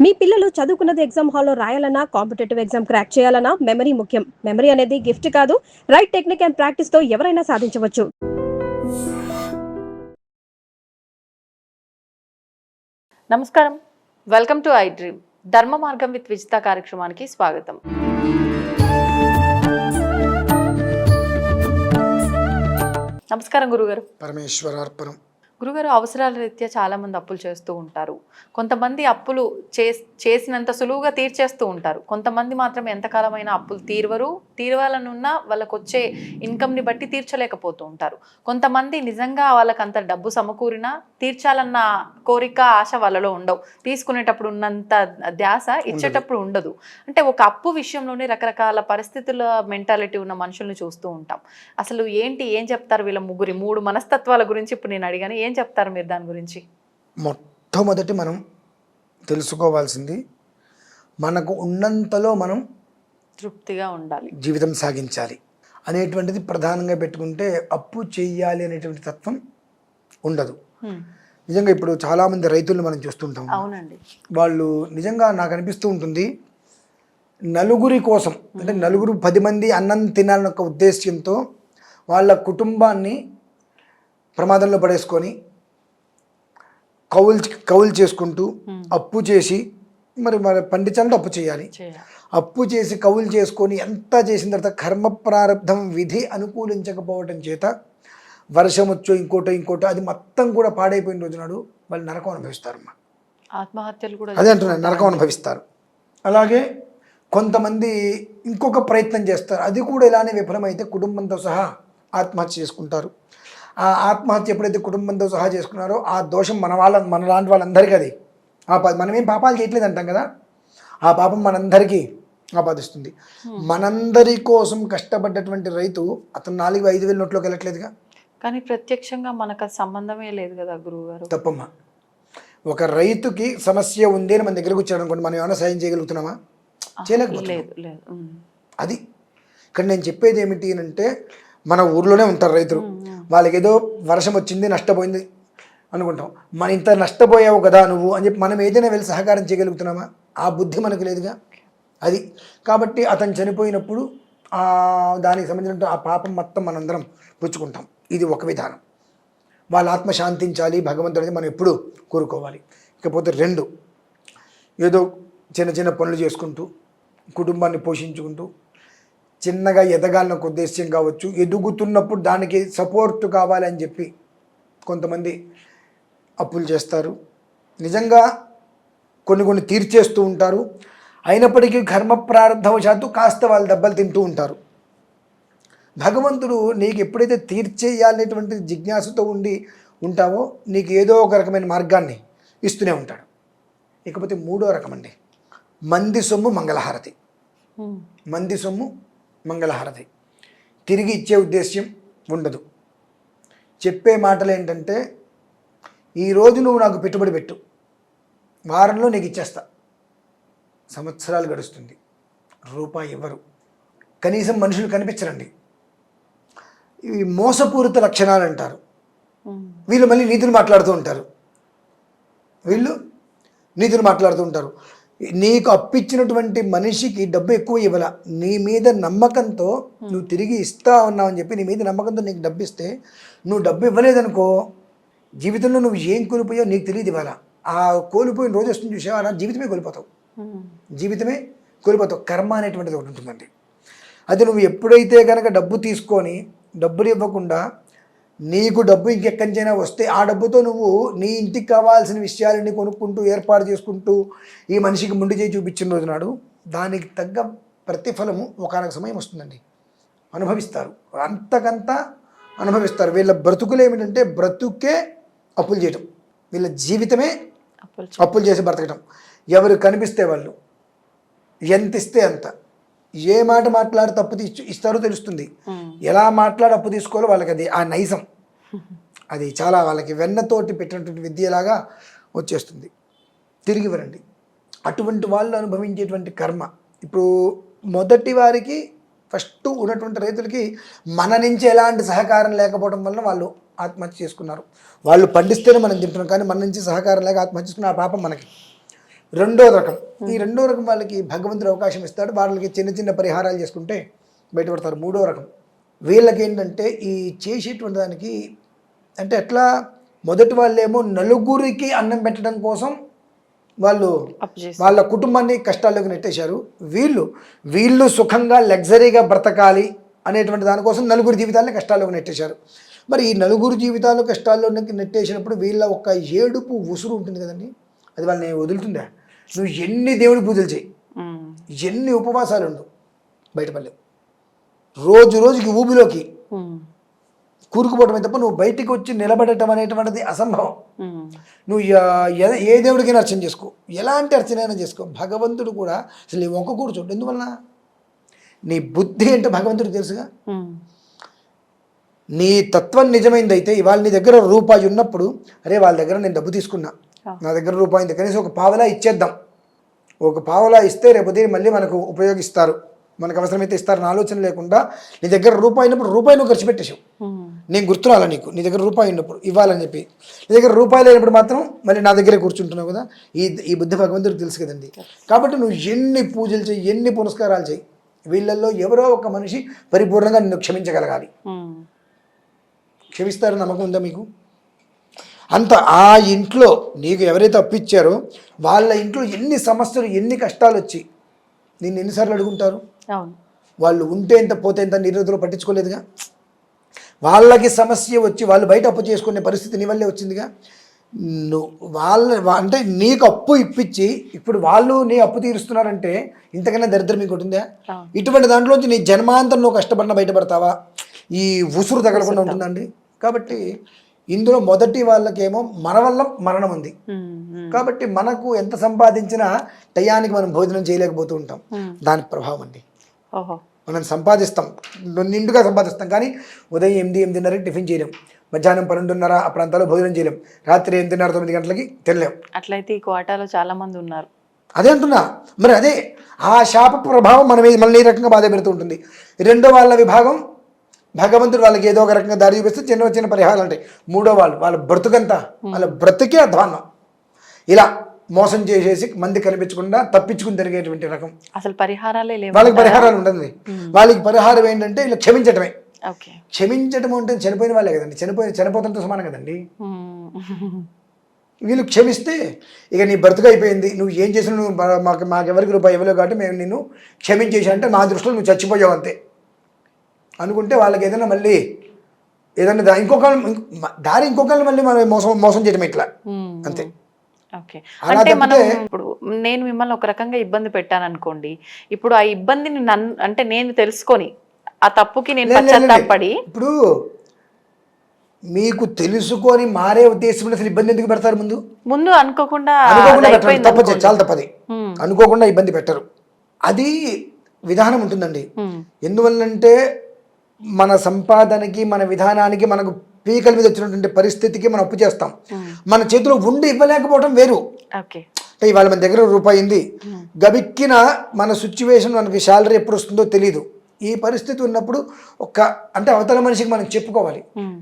మీ పిల్లలు చదువుకున్నది ఎగ్జామ్ హాల్లో రాయాలన్నా కాంపిటేటివ్ ఎగ్జామ్ క్రాక్ చేయాలన్నా మెమరీ ముఖ్యం. మెమరీ అనేది గిఫ్ట్ కాదు, రైట్ టెక్నిక్ అండ్ ప్రాక్టీస్ తో ఎవరైనా సాధించవచ్చు. నమస్కారం, వెల్కమ్ టు ఐ డ్రీమ్. ధర్మ మార్గం విత్ విజిత కార్యక్రమానికి స్వాగతం. నమస్కారం గురుగారు. పరమేశ్వరార్పణం. గురుగారు, అవసరాల రీత్యా చాలా మంది అప్పులు చేస్తూ ఉంటారు. కొంతమంది అప్పులు చేసినంత సులువుగా తీర్చేస్తూ ఉంటారు. కొంతమంది మాత్రం ఎంతకాలమైనా అప్పులు తీరవాలనున్నా వాళ్ళకు వచ్చే ఇన్కమ్ని బట్టి తీర్చలేకపోతూ ఉంటారు. కొంతమంది నిజంగా వాళ్ళకి అంత డబ్బు సమకూరినా తీర్చాలన్న కోరిక, ఆశ వాళ్ళలో ఉండవు. తీసుకునేటప్పుడు ఉన్నంత ధ్యాస ఇచ్చేటప్పుడు ఉండదు. అంటే ఒక అప్పు విషయంలోనే రకరకాల పరిస్థితుల మెంటాలిటీ ఉన్న మనుషుల్ని చూస్తూ ఉంటాం. అసలు ఏం చెప్తారు వీళ్ళ మూడు మనస్తత్వాల గురించి ఇప్పుడు నేను అడిగాను. ఏం చెప్తారు మీరు దాని గురించి? మొట్టమొదటి మనం తెలుసుకోవాల్సింది, మనకు ఉన్నంతలో మనం తృప్తిగా ఉండాలి, జీవితం సాగించాలి అనేటువంటిది ప్రధానంగా పెట్టుకుంటే అప్పు చేయాలి అనేటువంటి తత్వం ఉండదు. నిజంగా ఇప్పుడు చాలామంది రైతులను మనం చూస్తుంటాం. అవునండి. వాళ్ళు నిజంగా నాకు అనిపిస్తూ ఉంటుంది, నలుగురి కోసం అంటే నలుగురు 10 మంది అన్నం తినాలన్న ఒక ఉద్దేశ్యంతో వాళ్ళ కుటుంబాన్ని ప్రమాదంలో పడేసుకొని కౌలు చేసుకుంటూ అప్పు చేసి మరి పండించాలంటే అప్పు చేయాలి. అప్పు చేసి కౌలు చేసుకొని ఎంత చేసిన తర్వాత కర్మ ప్రారంధం విధి అనుకూలించకపోవటం చేత వర్షం వచ్చో ఇంకోటో అది మొత్తం కూడా పాడైపోయిన రోజునాడు వాళ్ళు నరకం అనుభవిస్తారు. ఆత్మహత్యలు కూడా అదే అంటున్నారు, నరకం అనుభవిస్తారు. అలాగే కొంతమంది ఇంకొక ప్రయత్నం చేస్తారు, అది కూడా ఇలానే విఫలమైతే కుటుంబంతో సహా ఆత్మహత్య చేసుకుంటారు. ఆ ఆత్మహత్య ఎప్పుడైతే కుటుంబంతో సహా చేసుకున్నారో ఆ దోషం మన లాంటి వాళ్ళందరికీ అది మనమేం పాపాలు చేయట్లేదు అంటాం కదా, ఆ పాపం మనందరికీ ఆపాదిస్తుంది. మనందరి కోసం కష్టపడ్డటువంటి రైతు అతను 4,000-5,000 నోట్లోకి వెళ్ళట్లేదుగా. కానీ ప్రత్యక్షంగా మనకు సంబంధమే లేదు కదా గురువు గారు. తప్పమ్మా. ఒక రైతుకి సమస్య ఉంది అని మన దగ్గరకు వచ్చాడు అనుకోండి, మనం ఏమైనా సాయం చేయగలుగుతున్నామా? చేయలేకపోతున్నాం. అది ఇక్కడ నేను చెప్పేది ఏమిటి అంటే, మన ఊర్లోనే ఉంటారు రైతులు, వాళ్ళకి ఏదో వర్షం వచ్చింది నష్టపోయింది అనుకుంటాం. మన ఇంత నష్టపోయావు కదా నువ్వు అని చెప్పి మనం ఏదైనా వెళ్ళి సహకారం చేయగలుగుతున్నామా? ఆ బుద్ధి మనకు లేదుగా. అది కాబట్టి అతను చనిపోయినప్పుడు దానికి సంబంధించిన ఆ పాపం మొత్తం మనందరం పుచ్చుకుంటాం. ఇది ఒక విధానం. వాళ్ళ ఆత్మ శాంతించాలి, భగవంతుడిని మనం ఎప్పుడూ కోరుకోవాలి. ఇకపోతే 2, ఏదో చిన్న పనులు చేసుకుంటూ కుటుంబాన్ని పోషించుకుంటూ చిన్నగా ఎదగాలని ఒక ఉద్దేశ్యం కావచ్చు, ఎదుగుతున్నప్పుడు దానికి సపోర్ట్ కావాలని చెప్పి కొంతమంది అప్పులు చేస్తారు. నిజంగా కొన్ని తీర్చేస్తూ ఉంటారు. అయినప్పటికీ కర్మ ప్రారంధవశాత్తు కాస్త వాళ్ళు దెబ్బలు తింటూ ఉంటారు. భగవంతుడు నీకు ఎప్పుడైతే తీర్చేయాలనేటువంటి జిజ్ఞాసతో ఉంటావో నీకు ఏదో ఒక రకమైన మార్గాన్ని ఇస్తూనే ఉంటాడు. ఇకపోతే 3వ రకం అండి, మంది సొమ్ము మంగళహారతి. మంది సొమ్ము మంగళహారతి తిరిగి ఇచ్చే ఉద్దేశ్యం ఉండదు. చెప్పే మాటలు ఏంటంటే, ఈరోజు నువ్వు నాకు పెట్టుబడి పెట్టు, వారంలో నీకు ఇచ్చేస్తా. సంవత్సరాలు గడుస్తుంది, రూపాయి ఇవ్వరు. కనీసం మనుషులు కనిపించరండి. ఇవి మోసపూరిత లక్షణాలు అంటారు. వీళ్ళు మళ్ళీ నీతులు మాట్లాడుతూ ఉంటారు. నీకు అప్పిచ్చినటువంటి మనిషికి డబ్బు ఎక్కువ ఇవ్వాల, నీ మీద నమ్మకంతో నువ్వు తిరిగి ఇస్తా ఉన్నావు అని చెప్పి నీ మీద నమ్మకంతో నీకు డబ్బు ఇస్తే, నువ్వు డబ్బు ఇవ్వలేదనుకో జీవితంలో నువ్వు ఏం కోల్పోయావు నీకు తెలియదు. ఇవ్వాల ఆ కోల్పోయిన రోజు వస్తుంది చూసావా, జీవితమే కోల్పోతావు. కర్మ అనేటువంటిది ఒకటి ఉంటుందండి. అది నువ్వు ఎప్పుడైతే కనుక డబ్బు తీసుకొని డబ్బులు ఇవ్వకుండా నీకు డబ్బు ఇంకెక్కడి నుంచైనా వస్తే ఆ డబ్బుతో నువ్వు నీ ఇంటికి కావాల్సిన విషయాలన్నీ కొనుక్కుంటూ ఏర్పాటు చేసుకుంటూ ఈ మనిషికి ముందు చేయి చూపించిన రోజు నాడు దానికి తగ్గ ప్రతిఫలము ఒకనొక సమయం వస్తుందండి. అనుభవిస్తారు, అంతకంతా అనుభవిస్తారు. వీళ్ళ బ్రతుకులు ఏమిటంటే బ్రతుకే అప్పులు చేయటం, వీళ్ళ జీవితమే అప్పులు చేసి బ్రతకటం. ఎవరు కనిపిస్తే వాళ్ళు ఎంత ఇస్తే అంత, ఏ మాట మాట్లాడి తప్పు ఇస్తారో తెలుస్తుంది, ఎలా మాట్లాడి అప్పు తీసుకోవాలో వాళ్ళకి అది ఆ నైజం, అది చాలా వాళ్ళకి వెన్నతోటి పెట్టినటువంటి విద్యలాగా వచ్చేస్తుంది. తిరిగి ఇవ్వరండి. అటువంటి వాళ్ళు అనుభవించేటువంటి కర్మ. ఇప్పుడు మొదటి వారికి ఫస్ట్ ఉన్నటువంటి రైతులకి మన నుంచి ఎలాంటి సహకారం లేకపోవడం వల్ల వాళ్ళు ఆత్మహత్య చేసుకున్నారు. వాళ్ళు పండిస్తేనే మనం తింటున్నాం, కానీ మన నుంచి సహకారం లేక ఆత్మహత్య చేసుకున్న ఆ పాపం మనకి. రెండో రకం, ఈ రెండో రకం వాళ్ళకి భగవంతుడు అవకాశం ఇస్తాడు, వాళ్ళకి చిన్న చిన్న పరిహారాలు చేసుకుంటే బయటపడతారు. మూడో రకం వీళ్ళకి ఏంటంటే ఈ చేసేటువంటి దానికి అంటే ఎట్లా, మొదటి వాళ్ళేమో నలుగురికి అన్నం పెట్టడం కోసం వాళ్ళు వాళ్ళ కుటుంబాన్ని కష్టాల్లోకి నెట్టేశారు. వీళ్ళు సుఖంగా లగ్జరీగా బ్రతకాలి అనేటువంటి దానికోసం నలుగురు జీవితాలని కష్టాల్లోకి నెట్టేశారు. మరి ఈ నలుగురు జీవితాలు కష్టాల్లో నెట్టేసినప్పుడు వీళ్ళ ఒక ఏడుపు ఉసురు ఉంటుంది కదండి, అది వాళ్ళని వదులుతుందా? నువ్వు ఎన్ని దేవుడి పూజలు చేయి, ఎన్ని ఉపవాసాలు ఉండు, బయటపడలేవు. రోజుకి ఊబిలోకి కూరుకుపోవటమే తప్ప నువ్వు బయటికి వచ్చి నిలబడటం అనేటువంటిది అసంభవం. నువ్వు ఏ దేవుడికైనా అర్చన చేసుకో, ఎలాంటి అర్చన అయినా చేసుకో, భగవంతుడు కూడా అసలు నీ వంక కూర్చోడు. ఎందువలన? నీ బుద్ధి అంటే భగవంతుడికి తెలుసుగా. నీ తత్వం నిజమైందైతే ఇవాళ నీ దగ్గర రూపాయి ఉన్నప్పుడు, అరే వాళ్ళ దగ్గర నేను డబ్బు తీసుకున్నా, నా దగ్గర రూపాయి ఉంది, కనీసం ఒక పావలా ఇచ్చేద్దాం, ఒక పావలా ఇస్తే రేపు మళ్ళీ మనకు ఉపయోగిస్తారు, మనకు అవసరమైతే ఇస్తారని ఆలోచన లేకుండా నీ దగ్గర రూపాయి ఉన్నప్పుడు రూపాయి నువ్వు ఖర్చు పెట్టేసావు. నేను గుర్తురాలా నీకు, నీ దగ్గర రూపాయి ఉన్నప్పుడు ఇవ్వాలని చెప్పి, నీ దగ్గర రూపాయి లేనప్పుడు మాత్రం మళ్ళీ నా దగ్గరే కూర్చుంటున్నావు కదా. ఈ బుద్ధి భగవంతుడికి తెలుసు కదండి. కాబట్టి నువ్వు ఎన్ని పూజలు చేయి, ఎన్ని పునస్కారాలు చేయి, వీళ్ళల్లో ఎవరో ఒక మనిషి పరిపూర్ణంగా నిన్ను క్షమించగలగాలి. క్షమిస్తారని నమ్మకం ఉందా మీకు? అంత ఆ ఇంట్లో నీకు ఎవరైతే అప్పిచ్చారో వాళ్ళ ఇంట్లో ఎన్ని సమస్యలు, ఎన్ని కష్టాలు వచ్చి నిన్ను ఎన్నిసార్లు అడుగుంటారు? వాళ్ళు ఉంటే ఎంత పోతే ఎంత నిర్వృతులు పట్టించుకోలేదుగా. వాళ్ళకి సమస్య వచ్చి వాళ్ళు బయట అప్పు చేసుకునే పరిస్థితి నీ వల్లే వచ్చిందిగా. అంటే నీకు అప్పు ఇప్పించి ఇప్పుడు వాళ్ళు నీ అప్పు తీరుస్తున్నారంటే ఇంతకన్నా దరిద్రం మీకు ఉంటుందా? ఇటువంటి దాంట్లోంచి నీ జన్మాంతం నువ్వు కష్టపడిన బయటపడతావా? ఈ ఉసురు తగలకుండా ఉంటుందండి. కాబట్టి ఇందులో మొదటి వాళ్ళకేమో మన వల్ల మరణం ఉంది. కాబట్టి మనకు ఎంత సంపాదించినా టయానికి మనం భోజనం చేయలేకపోతూ ఉంటాం. దాని ప్రభావం అండి. మనం సంపాదిస్తాం, నిండుగా సంపాదిస్తాం, కానీ ఉదయం 8-8:30 టిఫిన్ చేయలేం, మధ్యాహ్నం 12:30 ఆ ప్రాంతాల్లో భోజనం చేయలేం, రాత్రి 8:30-9 గంటలకి తినలేం. అట్లయితే ఈ కోటాలో చాలా మంది ఉన్నారు. అదే అంటున్నా. మరి అదే ఆ శాప ప్రభావం మన మీద మనల్ని ఈ రకంగా బాధ పెడుతూ ఉంటుంది. రెండో వాళ్ళ విభాగం భగవంతుడు వాళ్ళకి ఏదో ఒక రకంగా దారి చూపిస్తే చిన్న చిన్న పరిహారాలు ఉంటాయి. మూడో వాళ్ళ బ్రతుకంతా, వాళ్ళ బ్రతుకే అధ్వాన్నం. ఇలా మోసం చేసేసి మంది కనిపించకుండా తప్పించుకుని తిరిగేటువంటి రకం. అసలు పరిహారాలే లేవు వాళ్ళకి. పరిహారాలు ఉంటుంది. వాళ్ళకి పరిహారం ఏంటంటే ఇలా క్షమించటమే. క్షమించటం అంటే చనిపోయిన వాళ్ళే కదండి, చనిపోతంతో సమానం కదండి. వీళ్ళు క్షమిస్తే ఇక నీ బ్రతుకు అయిపోయింది, నువ్వు ఏం చేసినా నువ్వు మాకెవరికి రూపాయి ఇవ్వలేవు కాబట్టి మేము నిన్ను క్షమించేసి అంటే నా దృష్టిలో నువ్వు చచ్చిపోయావు అంతే అనుకుంటే వాళ్ళకి ఏదైనా మళ్ళీ ఏదైనా ఇంకొకరిని మళ్ళీ మనం మోసం చేయడం ఇట్లా అంతే. ఓకే, అంటే మనం ఇప్పుడు నేను మిమ్మల్ని ఒక రకంగా ఇబ్బంది పెట్టాను అనుకోండి, ఇప్పుడు ఆ ఇబ్బందిని అంటే నేను తెలుసుకొని ఆ తప్పుకి నేను పశ్చాత్తాపడి, ఇప్పుడు మీకు తెలుసుకొని మారే ఉద్దేశం అసలు ఇబ్బంది ఎందుకు పెడతారు? ముందు అనుకోకుండా తప్పదు, చాలా తప్పది. అనుకోకుండా ఇబ్బంది పెట్టరు, అది విధానం ఉంటుందండి. ఎందువల్లంటే మన సంపాదనకి, మన విధానానికి, మనకు పీకల మీద వచ్చినటువంటి పరిస్థితికి మనం అప్పు చేస్తాం. మన చేతిలో ఉండి ఇవ్వలేకపోవడం వేరు. అంటే ఇవాళ మన దగ్గర రూపాయి ఉంది, గబిక్కిన మన సిచ్యువేషన్, మనకి శాలరీ ఎప్పుడు వస్తుందో తెలియదు. ఈ పరిస్థితి ఉన్నప్పుడు అంటే అవతల మనిషికి మనం చెప్పుకోవాలి.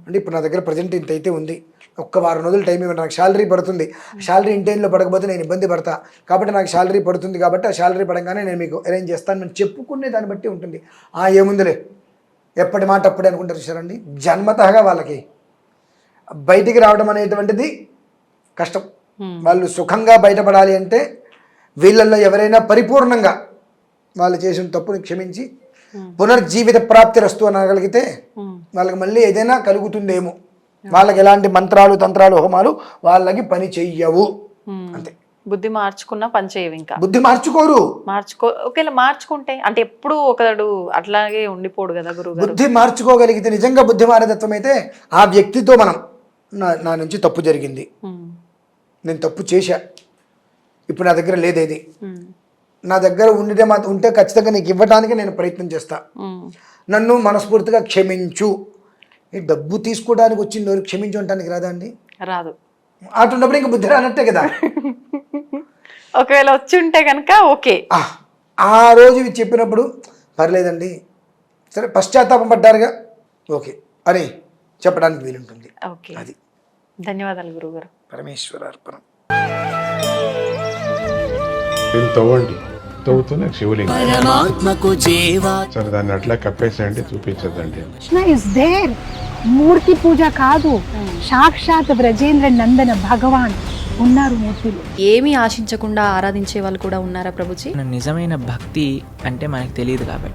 అంటే ఇప్పుడు నా దగ్గర ప్రజెంట్ ఇంత అయితే ఉంది, ఒక్క వారం రోజులు టైం ఇవ్వండి, నాకు శాలరీ పడుతుంది, శాలరీ ఇంటైన్లో పడకపోతే నేను ఇబ్బంది పడతా, కాబట్టి నాకు శాలరీ పడుతుంది, కాబట్టి ఆ శాలరీ పడంగానే నేను మీకు అరేంజ్ చేస్తాను అని చెప్పుకునే దాన్ని బట్టి ఉంటుంది. ఏముందిలే ఎప్పటి మాట అప్పుడే అనుకుంటారు చూసారండి. జన్మతహగా వాళ్ళకి బయటికి రావడం అనేటువంటిది కష్టం. వాళ్ళు సుఖంగా బయటపడాలి అంటే వీళ్ళల్లో ఎవరైనా పరిపూర్ణంగా వాళ్ళు చేసిన తప్పుని క్షమించి పునర్జీవిత ప్రాప్తి రస్తు అనగలిగితే వాళ్ళకి మళ్ళీ ఏదైనా కలుగుతుందేమో. వాళ్ళకి ఎలాంటి మంత్రాలు, తంత్రాలు, హోమాలు వాళ్ళకి పని చెయ్యవు అంతే. బుద్ధి మార్చుకున్నా పని చేయవు. ఇంకా బుద్ధి మార్చుకోరు. ఒకవేళ మార్చుకుంటే అంటే ఎప్పుడు ఒకడు అట్లాగే ఉండిపోడు కదా గురువు. బుద్ధి మార్చుకోగలిగితే, నిజంగా బుద్ధి మారేతత్వం అయితే ఆ వ్యక్తితో మనం నా నుంచి తప్పు జరిగింది, నేను తప్పు చేశా, ఇప్పుడు నా దగ్గర లేదేది, నా దగ్గర ఉంటే ఖచ్చితంగా నీకు ఇవ్వడానికి నేను ప్రయత్నం చేస్తా, నన్ను మనస్ఫూర్తిగా క్షమించు. ఈ డబ్బు తీసుకోవడానికి వచ్చింది క్షమించు అంటానికి రాదా అండి? రాదు. అటున్నప్పుడు ఇంకా బుద్ధి రానట్టే కదా. ఒకవేళ వచ్చి ఉంటే కనుక ఓకే, ఆ రోజు చెప్పినప్పుడు పర్లేదండి, సరే పశ్చాత్తాపం పడ్డారుగా, ఓకే అని చెప్పడానికి వీలుంటుంది. అది. ధన్యవాదాలు గురువుగారు. పరమేశ్వర అర్పణం. దీన్ని తవ్వండి, తవ్వుతూనే శివలింగం. పరమాత్మకు జీవా సరే దాన్ని అట్లా కప్పేసేయండి, చూపించదండి. Krishna is there. మూర్తి పూజ కాదు, సాక్షాత్ బ్రజేంద్ర నందన భగవాన్ ఉన్నారు మూర్తిలో. ఏమీ ఆశించకుండా ఆరాధించే వాళ్ళు కూడా ఉన్నారా ప్రభుజీ? నిజమైన భక్తి అంటే మనకు తెలియదు కాబట్టి